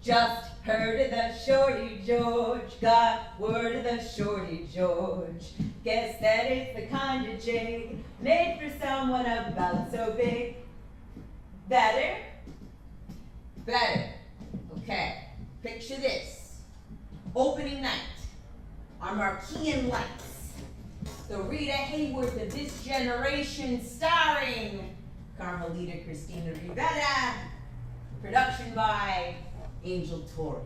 Just heard of the Shorty George, got word of the Shorty George. Guess that is the kind of jig made for someone about so big. Better? Better. Okay, picture this. Opening night, our Marquean lights. The Rita Hayworth of this generation, starring Carmelita Cristina Rivera. Production by Angel Torres.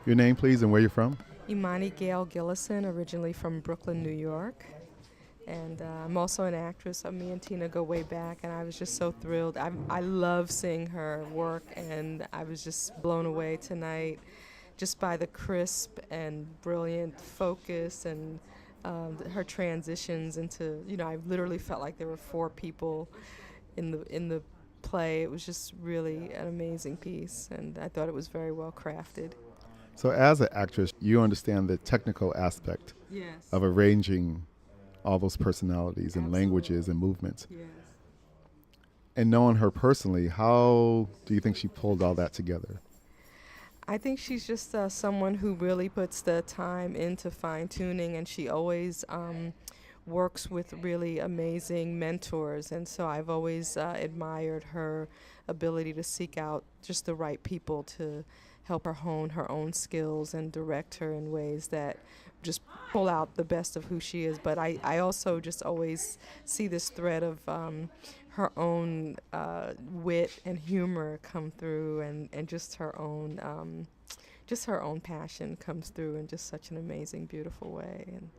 Your name, please, and where you're from? Imani Gail Gillison, originally from Brooklyn, New York. And I'm also an actress. Me and Tina go way back, and I was just so thrilled. I love seeing her work, and I was just blown away tonight just by the crisp and brilliant focus and her transitions into, I literally felt like there were four people in the play. It was just really an amazing piece, and I thought it was very well crafted. So as an actress, you understand the technical aspect of arranging all those personalities and languages and movements. Yes. And knowing her personally, how do you think she pulled all that together? I think she's just someone who really puts the time into fine-tuning, and she always works with really amazing mentors. And so I've always admired her ability to seek out just the right people to help her hone her own skills and direct her in ways that just pull out the best of who she is. But I also just always see this thread of her own wit and humor come through, and just her own passion comes through in just such an amazing, beautiful way. And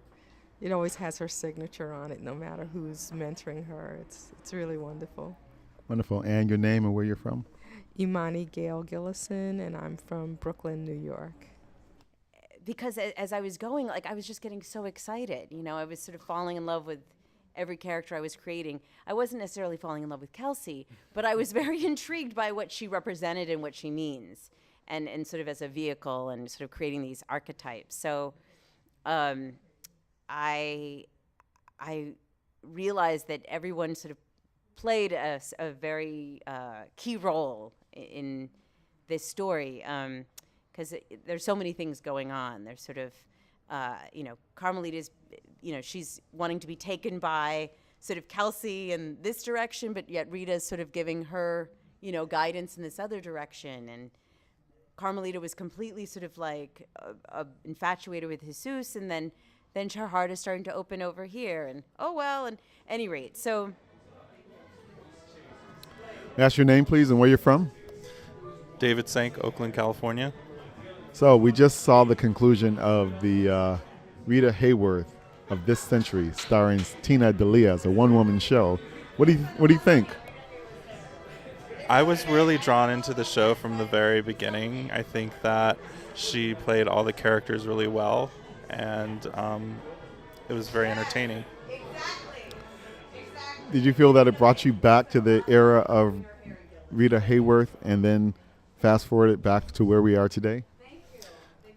it always has her signature on it, no matter who's mentoring her. It's really wonderful. Wonderful. And your name and where you're from? Imani Gail Gillison, and I'm from Brooklyn, New York. Because as I was going, I was just getting so excited. I was sort of falling in love with every character I was creating. I wasn't necessarily falling in love with Kelsey, but I was very intrigued by what she represented and what she means, and sort of as a vehicle and sort of creating these archetypes. So I realized that everyone sort of played a very key role in this story, because there's so many things going on. There's sort of, Carmelita's, she's wanting to be taken by sort of Kelsey in this direction, but yet Rita's sort of giving her, guidance in this other direction. And Carmelita was completely sort of infatuated with Jesus, and then her heart is starting to open over here, and at any rate, so. Ask your name, please, and where you're from? David Sank, Oakland, California. So we just saw the conclusion of the Rita Hayworth of this century, starring Tina D'Elia as a one-woman show. What do you think? I was really drawn into the show from the very beginning. I think that she played all the characters really well, and it was very entertaining. Did you feel that it brought you back to the era of Rita Hayworth and then fast forwarded back to where we are today?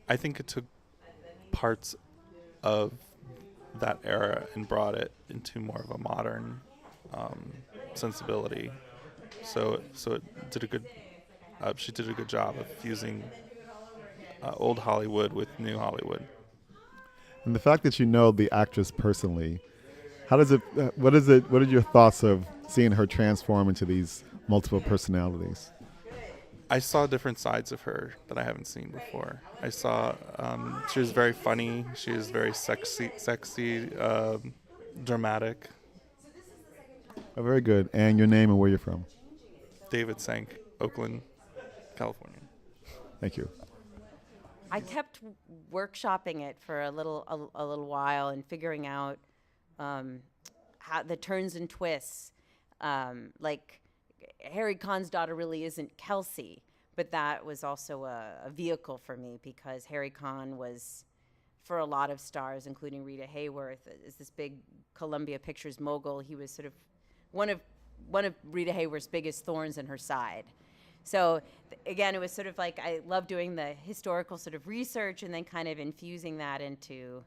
I think it took parts of that era and brought it into more of a modern sensibility. So it did a good. She did a good job of fusing old Hollywood with new Hollywood. And the fact that you know the actress personally, how does it? What is it? What are your thoughts of seeing her transform into these multiple personalities? I saw different sides of her that I haven't seen before. I saw she was very funny. She was very sexy, dramatic. Oh, very good. And your name and where you're from? David Sank, Oakland, California. Thank you. I kept workshopping it for a little while and figuring out how the turns and twists. Like Harry Khan's daughter really isn't Kelsey, but that was also a vehicle for me because Harry Khan was for a lot of stars, including Rita Hayworth, is this big Columbia Pictures mogul. He was sort of one of Rita Hayworth's biggest thorns in her side. So again, it was sort of like I love doing the historical sort of research and then kind of infusing that into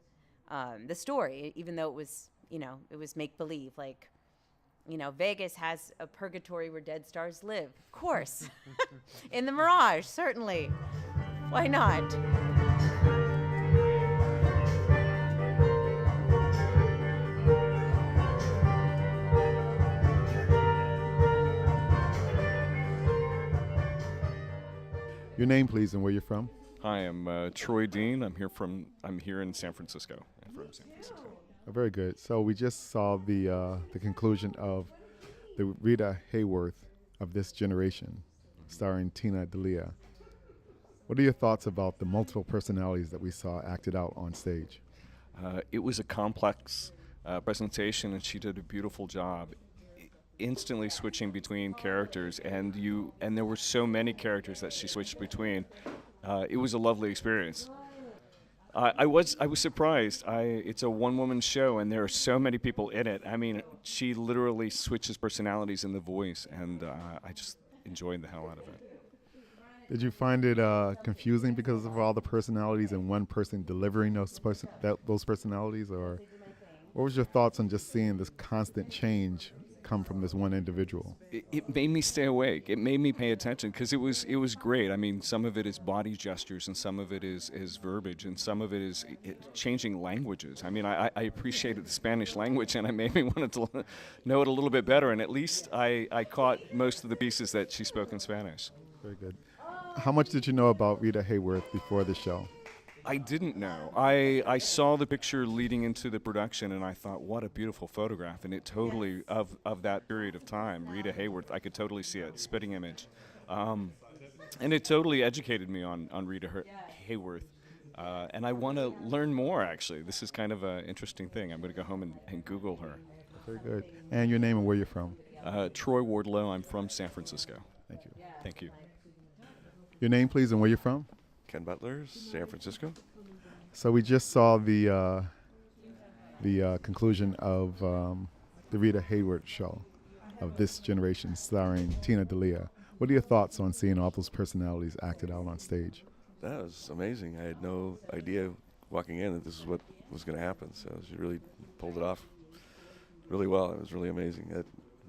the story, even though it was, it was make believe. Like, Vegas has a purgatory where dead stars live. Of course, in the Mirage, certainly. Why not? Your name, please, and where you're from. Hi, I'm Troy Dean. I'm here in San Francisco. I'm from San Francisco. Oh, very good. So we just saw the conclusion of the Rita Hayworth of This Generation, starring Tina D'Elia. What are your thoughts about the multiple personalities that we saw acted out on stage? It was a complex presentation, and she did a beautiful job, instantly switching between characters, and there were so many characters that she switched between. It was a lovely experience. I was surprised. It's a one-woman show, and there are so many people in it. I mean, she literally switches personalities in the voice, and I just enjoyed the hell out of it. Did you find it confusing because of all the personalities and one person delivering those personalities, or what was your thoughts on just seeing this constant change come from this one individual? It made me stay awake. It made me pay attention because it was great. I mean, some of it is body gestures, and some of it is verbiage, and some of it is changing languages. I mean, I appreciated the Spanish language, and it made me want to know it a little bit better. And at least I caught most of the pieces that she spoke in Spanish. Very good. How much did you know about Rita Hayworth before the show? I didn't know. I saw the picture leading into the production, and I thought, what a beautiful photograph. And it totally, of that period of time, Rita Hayworth, I could totally see it, spitting image. And it totally educated me on Rita Hayworth. And I want to learn more, actually. This is kind of an interesting thing. I'm going to go home and Google her. Very good. And your name and where you're from? Troy Wardlow. I'm from San Francisco. Thank you. Thank you. Your name, please, and where you're from? Ken Butler, San Francisco. So we just saw the conclusion of the Rita Hayworth show of This Generation, starring Tina D'Elia. What are your thoughts on seeing all those personalities acted out on stage? That was amazing. I had no idea walking in that this is what was going to happen. So she really pulled it off really well. It was really amazing.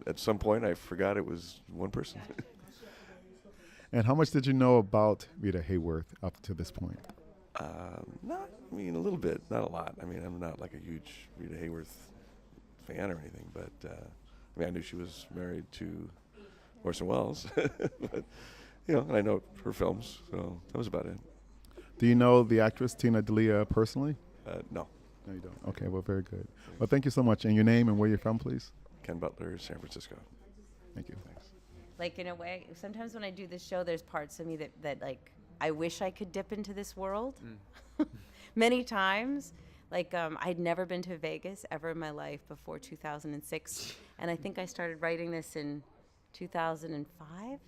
At some point, I forgot it was one person. And how much did you know about Rita Hayworth up to this point? A little bit, not a lot. I mean, I'm not like a huge Rita Hayworth fan or anything, but I knew she was married to Orson Welles, but and I know her films, so that was about it. Do you know the actress Tina D'Elia personally? No. No, you don't. Okay, well, very good. Well, thank you so much. And your name and where you're from, please? Ken Butler, San Francisco. Thank you. Thanks. Like, in a way, sometimes when I do this show, there's parts of me that like, I wish I could dip into this world. Many times. Like, I'd never been to Vegas ever in my life before 2006. And I think I started writing this in 2005.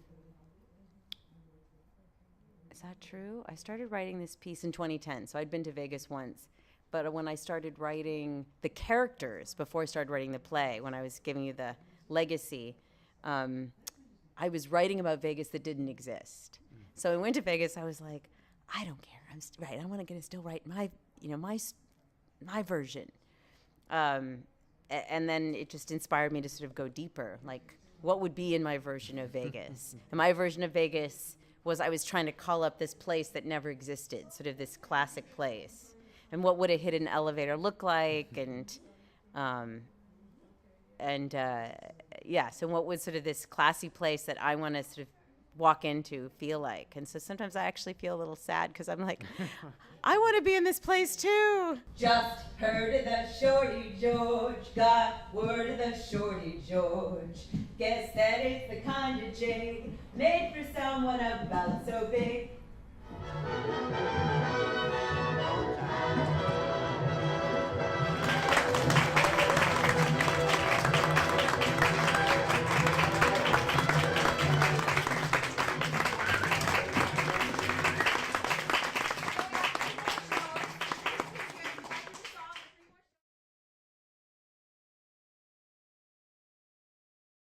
Is that true? I started writing this piece in 2010, so I'd been to Vegas once. But when I started writing the characters, before I started writing the play, when I was giving you the legacy, I was writing about Vegas that didn't exist. So I went to Vegas. I was like, I don't care. I want to still write my version. And then it just inspired me to sort of go deeper. Like, what would be in my version of Vegas? And my version of Vegas was I was trying to call up this place that never existed, sort of this classic place. And what would a hidden elevator look like? So what was sort of this classy place that I want to sort of walk into, feel like? And so sometimes I actually feel a little sad because I'm like, I want to be in this place too. Just heard of the Shorty George, got word of the Shorty George. Guess that it's the kind of jig made for someone about so big.